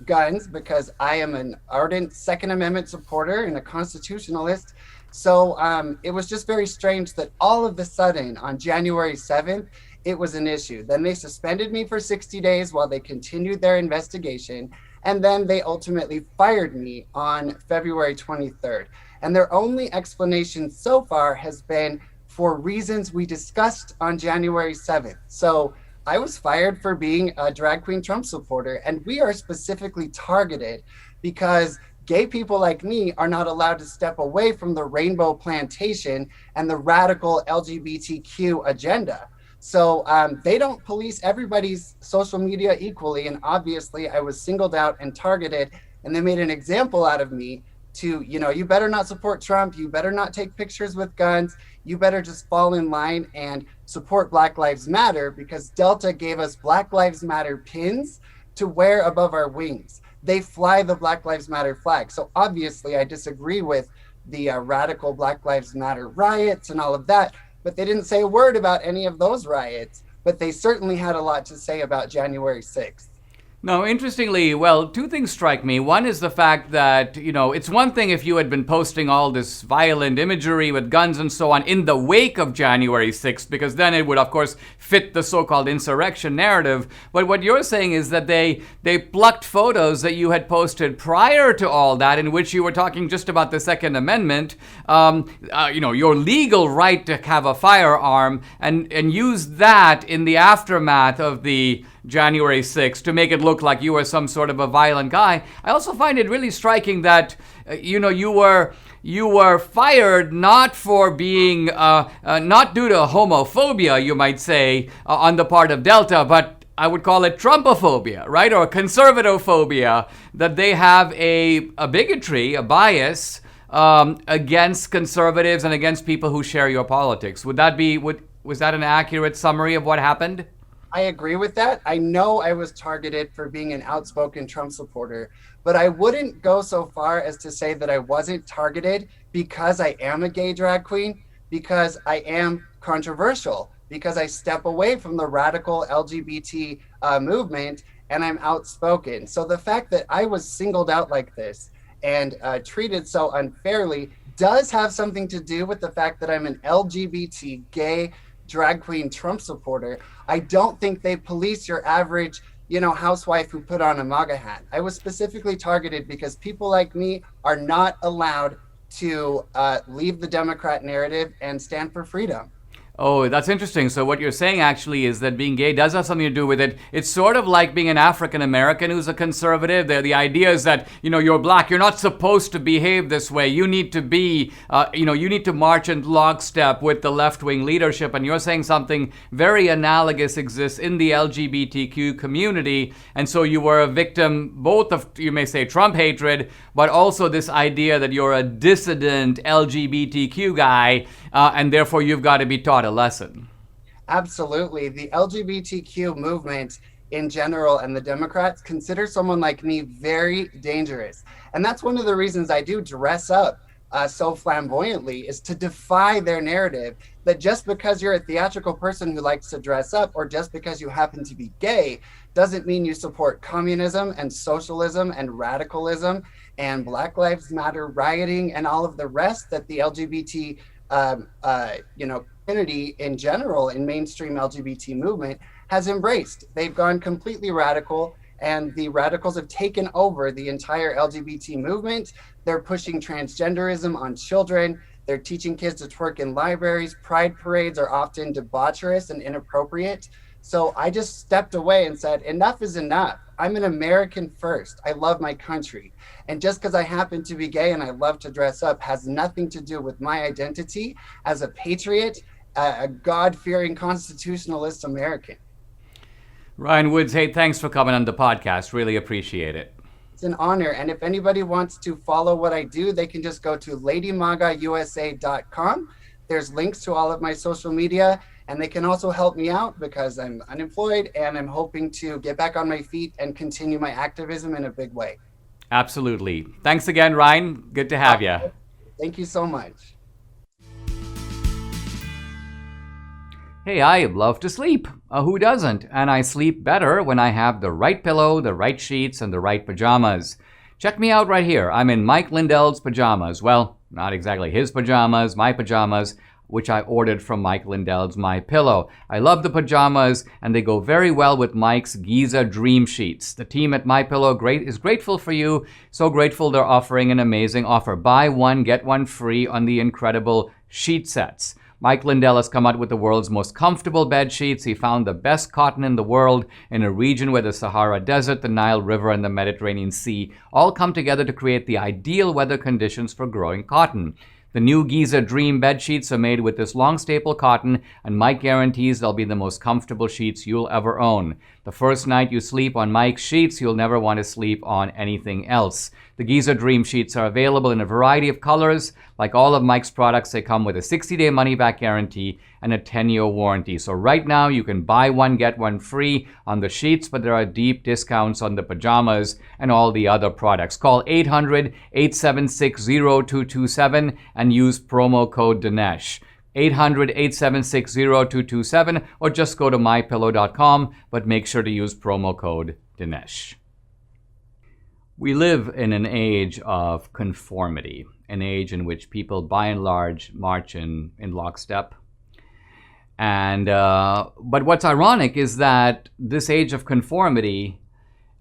guns because I am an ardent Second Amendment supporter and a constitutionalist. So it was just very strange that all of a sudden on January 7th, it was an issue. Then they suspended me for 60 days while they continued their investigation. And then they ultimately fired me on February 23rd. And their only explanation so far has been for reasons we discussed on January 7th. So I was fired for being a drag queen Trump supporter, and we are specifically targeted because gay people like me are not allowed to step away from the rainbow plantation and the radical LGBTQ agenda. So they don't police everybody's social media equally. And obviously I was singled out and targeted, and they made an example out of me to, you better not support Trump. You better not take pictures with guns. You better just fall in line and support Black Lives Matter, because Delta gave us Black Lives Matter pins to wear above our wings. They fly the Black Lives Matter flag. So obviously I disagree with the radical Black Lives Matter riots and all of that, but they didn't say a word about any of those riots, but they certainly had a lot to say about January 6th. No, interestingly, well, two things strike me. One is the fact that, it's one thing if you had been posting all this violent imagery with guns and so on in the wake of January 6th, because then it would, of course, fit the so-called insurrection narrative. But what you're saying is that they plucked photos that you had posted prior to all that, in which you were talking just about the Second Amendment, your legal right to have a firearm, and used that in the aftermath of the January 6th to make it look like you were some sort of a violent guy. I also find it really striking that, you were fired not for being, not due to homophobia, you might say, on the part of Delta, but I would call it Trumpophobia, right? Or conservatophobia, that they have a bigotry, a bias against conservatives and against people who share your politics. Was that an accurate summary of what happened? I agree with that. I know I was targeted for being an outspoken Trump supporter, but I wouldn't go so far as to say that I wasn't targeted because I am a gay drag queen, because I am controversial, because I step away from the radical LGBT movement and I'm outspoken. So the fact that I was singled out like this and treated so unfairly does have something to do with the fact that I'm an LGBT gay drag queen Trump supporter. I don't think they police your average, housewife who put on a MAGA hat. I was specifically targeted because people like me are not allowed to leave the Democrat narrative and stand for freedom. Oh, that's interesting. So what you're saying actually is that being gay does have something to do with it. It's sort of like being an African American who's a conservative. The idea is that, you're black. You're not supposed to behave this way. You need to be, you need to march in lockstep with the left-wing leadership. And you're saying something very analogous exists in the LGBTQ community. And so you were a victim both of, you may say, Trump hatred, but also this idea that you're a dissident LGBTQ guy, and therefore you've got to be taught a lesson. Absolutely. The LGBTQ movement in general and the Democrats consider someone like me very dangerous. And that's one of the reasons I do dress up so flamboyantly, is to defy their narrative that just because you're a theatrical person who likes to dress up, or just because you happen to be gay, doesn't mean you support communism and socialism and radicalism and Black Lives Matter rioting and all of the rest that the LGBT community in general in mainstream LGBT movement has embraced. They've gone completely radical, and the radicals have taken over the entire LGBT movement. They're pushing transgenderism on children. They're teaching kids to twerk in libraries. Pride parades are often debaucherous and inappropriate. So I just stepped away and said, enough is enough. I'm an American first. I love my country. And just because I happen to be gay and I love to dress up has nothing to do with my identity as a patriot, a God-fearing constitutionalist American. Ryan Woods, hey, thanks for coming on the podcast. Really appreciate it. It's an honor. And if anybody wants to follow what I do, they can just go to ladymagausa.com. There's links to all of my social media, and they can also help me out because I'm unemployed and I'm hoping to get back on my feet and continue my activism in a big way. Absolutely. Thanks again, Ryan. Good to have you. Thank you so much. Hey, I love to sleep. Who doesn't? And I sleep better when I have the right pillow, the right sheets, and the right pajamas. Check me out right here. I'm in Mike Lindell's pajamas. Well, not exactly his pajamas, my pajamas, which I ordered from Mike Lindell's My Pillow. I love the pajamas, and they go very well with Mike's Giza Dream Sheets. The team at My Pillow is grateful for you. So grateful they're offering an amazing offer. Buy one, get one free on the incredible sheet sets. Mike Lindell has come out with the world's most comfortable bed sheets. He found the best cotton in the world in a region where the Sahara Desert, the Nile River, and the Mediterranean Sea all come together to create the ideal weather conditions for growing cotton. The new Giza Dream bed sheets are made with this long staple cotton, and Mike guarantees they'll be the most comfortable sheets you'll ever own. The first night you sleep on Mike's sheets, you'll never want to sleep on anything else. The Giza Dream sheets are available in a variety of colors. Like all of Mike's products, they come with a 60-day money-back guarantee and a 10-year warranty. So right now, you can buy one, get one free on the sheets, but there are deep discounts on the pajamas and all the other products. Call 800-876-0227 and use promo code Dinesh. 800-876-0227, or just go to mypillow.com, but make sure to use promo code Dinesh. We live in an age of conformity, an age in which people by and large march in lockstep. And but what's ironic is that this age of conformity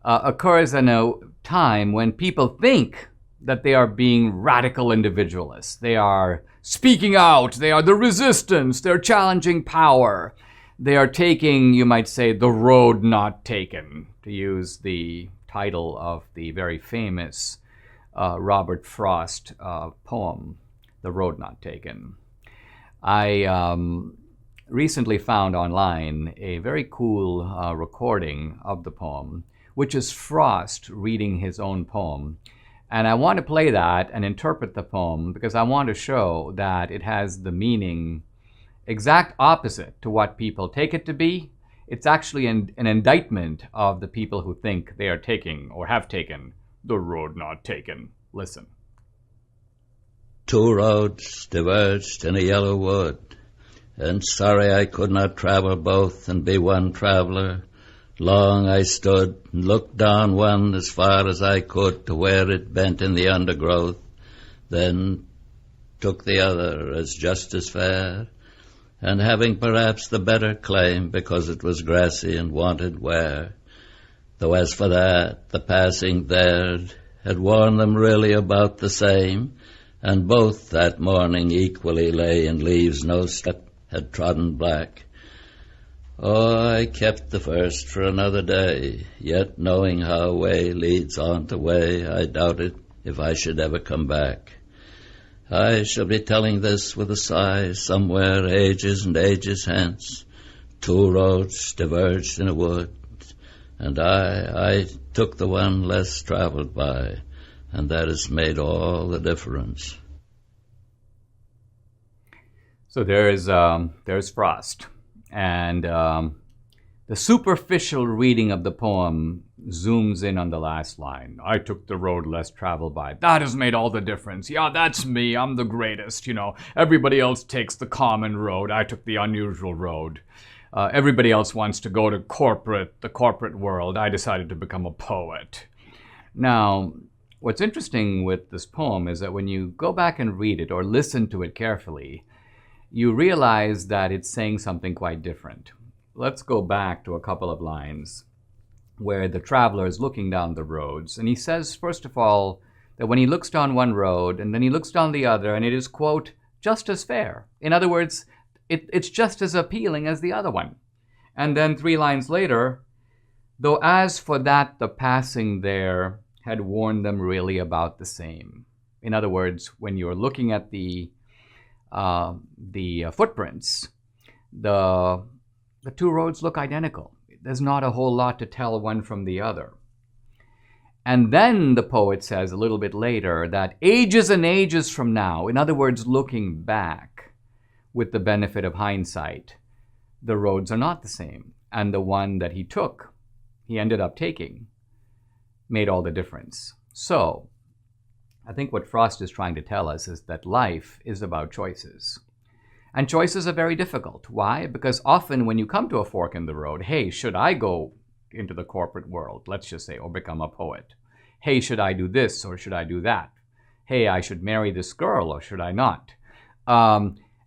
occurs in a time when people think that they are being radical individualists. They are speaking out, they are the resistance, they're challenging power. They are taking, you might say, the road not taken, to use the title of the very famous Robert Frost poem, The Road Not Taken. I recently found online a very cool recording of the poem, which is Frost reading his own poem. And I want to play that and interpret the poem because I want to show that it has the meaning exact opposite to what people take it to be. It's actually an indictment of the people who think they are taking or have taken the road not taken. Listen. Two roads diverged in a yellow wood, and sorry I could not travel both and be one traveler. Long I stood and looked down one as far as I could to where it bent in the undergrowth, then took the other as just as fair, and having perhaps the better claim because it was grassy and wanted wear. Though as for that, the passing there had worn them really about the same, and both that morning equally lay in leaves no step had trodden black. Oh, I kept the first for another day, yet knowing how way leads on to way, I doubted if I should ever come back. I shall be telling this with a sigh somewhere ages and ages hence. Two roads diverged in a wood, and I took the one less traveled by, and that has made all the difference. So there's Frost. And the superficial reading of the poem zooms in on the last line. I took the road less traveled by. That has made all the difference. Yeah, that's me. I'm the greatest. You know, everybody else takes the common road. I took the unusual road. Everybody else wants to go to the corporate world. I decided to become a poet. Now, what's interesting with this poem is that when you go back and read it or listen to it carefully, you realize that it's saying something quite different. Let's go back to a couple of lines where the traveler is looking down the roads. And he says, first of all, that when he looks down one road and then he looks down the other, and it is, quote, just as fair. In other words, it's just as appealing as the other one. And then 3 lines later, though as for that, the passing there had warned them really about the same. In other words, when you're looking at the footprints, the two roads look identical. There's not a whole lot to tell one from the other. And then the poet says a little bit later that ages and ages from now, in other words, looking back with the benefit of hindsight, the roads are not the same. And the one that he ended up taking, made all the difference. So I think what Frost is trying to tell us is that life is about choices. And choices are very difficult. Why? Because often when you come to a fork in the road, hey, should I go into the corporate world, let's just say, or become a poet? Hey, should I do this or should I do that? Hey, I should marry this girl or should I not?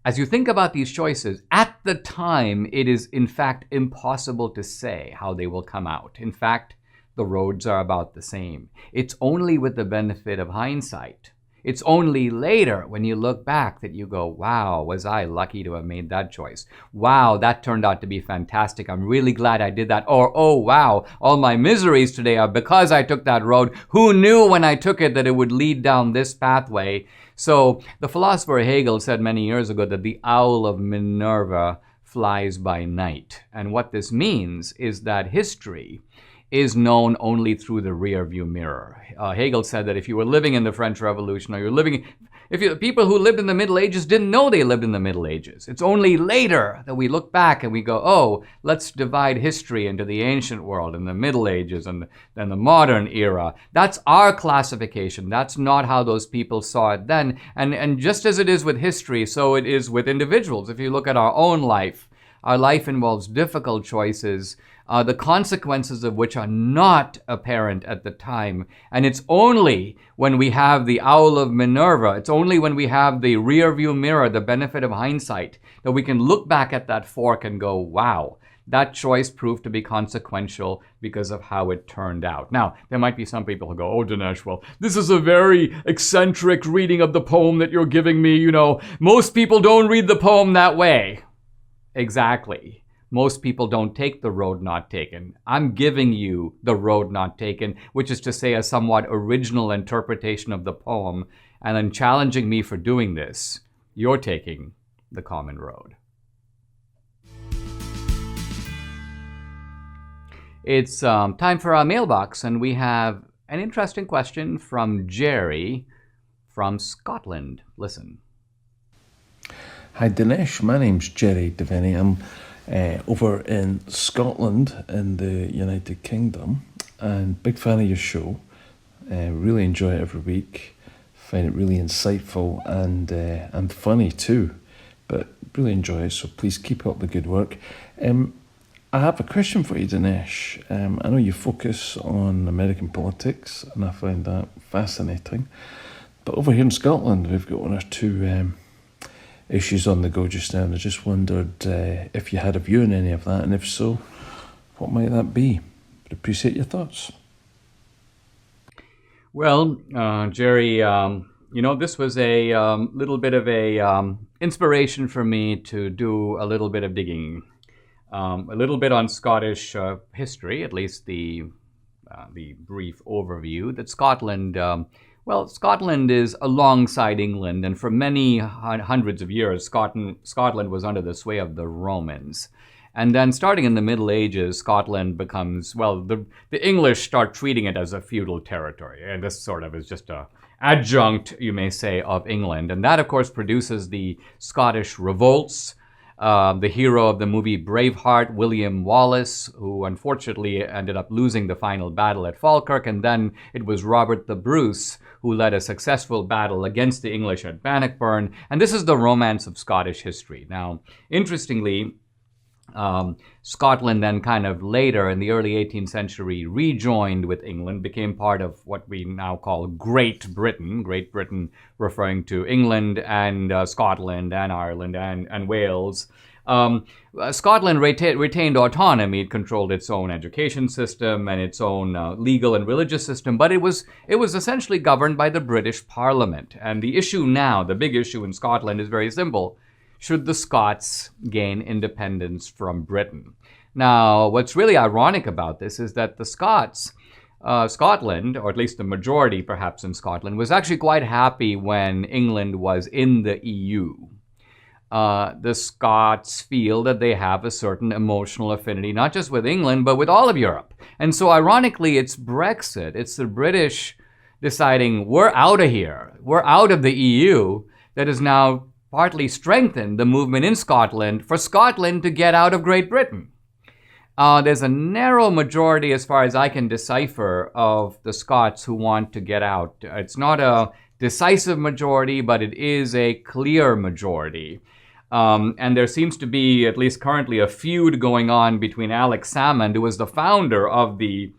As you think about these choices, at the time, it is in fact impossible to say how they will come out. In fact, the roads are about the same. It's only with the benefit of hindsight, It's only later when you look back that you go, wow, was I lucky to have made that choice? Wow, that turned out to be fantastic. I'm really glad I did that. Or, oh, wow, all my miseries today are because I took that road. Who knew when I took it that it would lead down this pathway? So the philosopher Hegel said many years ago that the owl of Minerva flies by night. And what this means is that history is known only through the rear view mirror. Hegel said that if you were living in the French Revolution, or you're living, people who lived in the Middle Ages didn't know they lived in the Middle Ages. It's only later that we look back and we go, oh, let's divide history into the ancient world and the Middle Ages and then the modern era. That's our classification. That's not how those people saw it then. And just as it is with history, so it is with individuals. If you look at our own life, our life involves difficult choices, the consequences of which are not apparent at the time. And it's only when we have the owl of Minerva, it's only when we have the rear view mirror, the benefit of hindsight, that we can look back at that fork and go, wow, that choice proved to be consequential because of how it turned out. Now, there might be some people who go, oh, Dinesh, well, this is a very eccentric reading of the poem that you're giving me. You know, most people don't read the poem that way. Exactly. Most people don't take the road not taken. I'm giving you the road not taken, which is to say a somewhat original interpretation of the poem, and then challenging me for doing this. You're taking the common road. It's time for our mailbox, and we have an interesting question from Jerry from Scotland. Listen. Hi Dinesh, my name's Jerry Devaney. I'm over in Scotland in the United Kingdom, and big fan of your show. Really enjoy it every week. Find it really insightful and funny too, but really enjoy it, so please keep up the good work. I have a question for you, Dinesh. I know you focus on American politics, and I find that fascinating, but over here in Scotland we've got one or two issues on the go just now, and I just wondered if you had a view on any of that, and if so, what might that be? Would appreciate your thoughts. Well, Jerry, this was a little bit of a inspiration for me to do a little bit of digging, a little bit on Scottish history, at least the brief overview that Scotland. Scotland is alongside England, and for many hundreds of years, Scotland was under the sway of the Romans. And then starting in the Middle Ages, Scotland becomes, the English start treating it as a feudal territory. And this sort of is just an adjunct, you may say, of England. And that, of course, produces the Scottish revolts. The hero of the movie Braveheart, William Wallace, who unfortunately ended up losing the final battle at Falkirk, and then it was Robert the Bruce who led a successful battle against the English at Bannockburn, and this is the romance of Scottish history. Now, interestingly, Scotland then kind of later in the early 18th century rejoined with England, became part of what we now call Great Britain referring to England and Scotland and Ireland and Wales. Scotland retained autonomy. It controlled its own education system and its own legal and religious system, but it was essentially governed by the British Parliament. And the issue now, the big issue in Scotland, is very simple. Should the Scots gain independence from Britain? Now, what's really ironic about this is that the Scots, Scotland, or at least the majority perhaps in Scotland, was actually quite happy when England was in the EU. The Scots feel that they have a certain emotional affinity, not just with England, but with all of Europe. And so ironically, it's Brexit, it's the British deciding we're out of here, we're out of the EU, that is now partly strengthened the movement in Scotland for Scotland to get out of Great Britain. There's a narrow majority, as far as I can decipher, of the Scots who want to get out. It's not a decisive majority, but it is a clear majority. And there seems to be, at least currently, a feud going on between Alex Salmond, who was the founder of the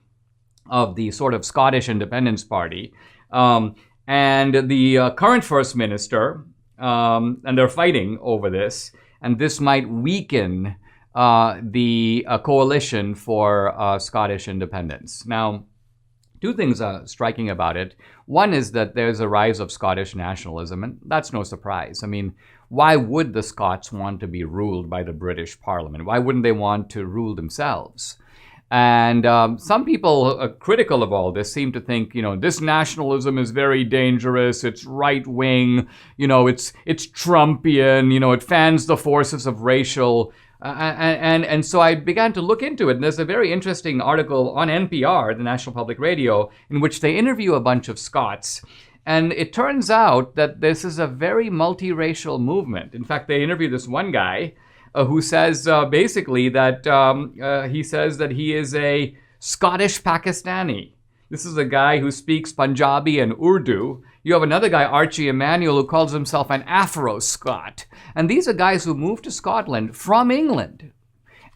sort of Scottish Independence Party, and the current First Minister, and they're fighting over this, and this might weaken the coalition for Scottish independence. Now, Two things are striking about it. One is that there's a rise of Scottish nationalism, and that's no surprise. I mean, why would the Scots want to be ruled by the British Parliament? Why wouldn't they want to rule themselves? And some people critical of all this seem to think, this nationalism is very dangerous. It's right-wing. It's Trumpian. It fans the forces of racial. And so I began to look into it. And there's a very interesting article on NPR, the National Public Radio, in which they interview a bunch of Scots. And it turns out that this is a very multiracial movement. In fact, they interviewed this one guy who says basically that he says that he is a Scottish Pakistani. This is a guy who speaks Punjabi and Urdu. You have another guy, Archie Emmanuel, who calls himself an Afro-Scot. And these are guys who moved to Scotland from England.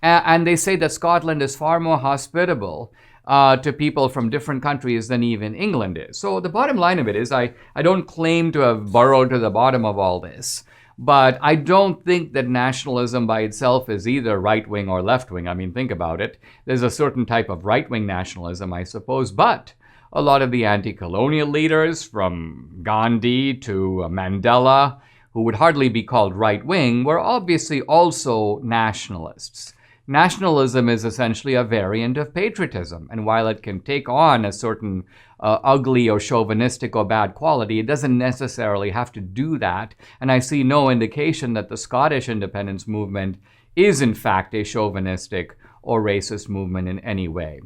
And they say that Scotland is far more hospitable to people from different countries than even England is. So the bottom line of it is I don't claim to have burrowed to the bottom of all this. But I don't think that nationalism by itself is either right-wing or left-wing. I mean, think about it. There's a certain type of right-wing nationalism, I suppose, but a lot of the anti-colonial leaders, from Gandhi to Mandela, who would hardly be called right-wing, were obviously also nationalists. Nationalism is essentially a variant of patriotism, and while it can take on a certain ugly or chauvinistic or bad quality, it doesn't necessarily have to do that, and I see no indication that the Scottish independence movement is in fact a chauvinistic or racist movement in any way.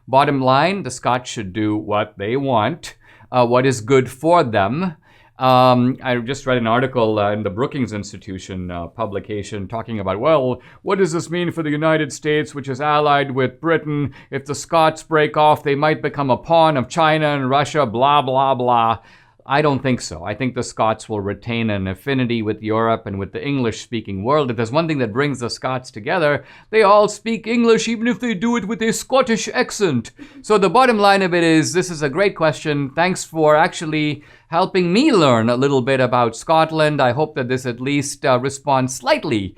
Bottom line, the Scots should do what they want, what is good for them. I just read an article in the Brookings Institution publication talking about, well, what does this mean for the United States, which is allied with Britain? If the Scots break off, they might become a pawn of China and Russia, blah, blah, blah. I don't think so. I think the Scots will retain an affinity with Europe and with the English-speaking world. If there's one thing that brings the Scots together, they all speak English, even if they do it with a Scottish accent. So the bottom line of it is, this is a great question. Thanks for actually helping me learn a little bit about Scotland. I hope that this at least responds slightly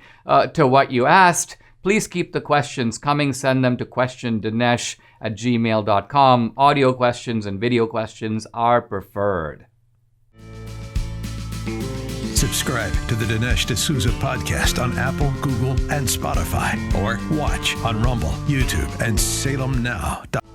to what you asked. Please keep the questions coming. Send them to questiondinesh@gmail.com. Audio questions and video questions are preferred. Subscribe to the Dinesh D'Souza podcast on Apple, Google, and Spotify, or watch on Rumble, YouTube, and SalemNow.com.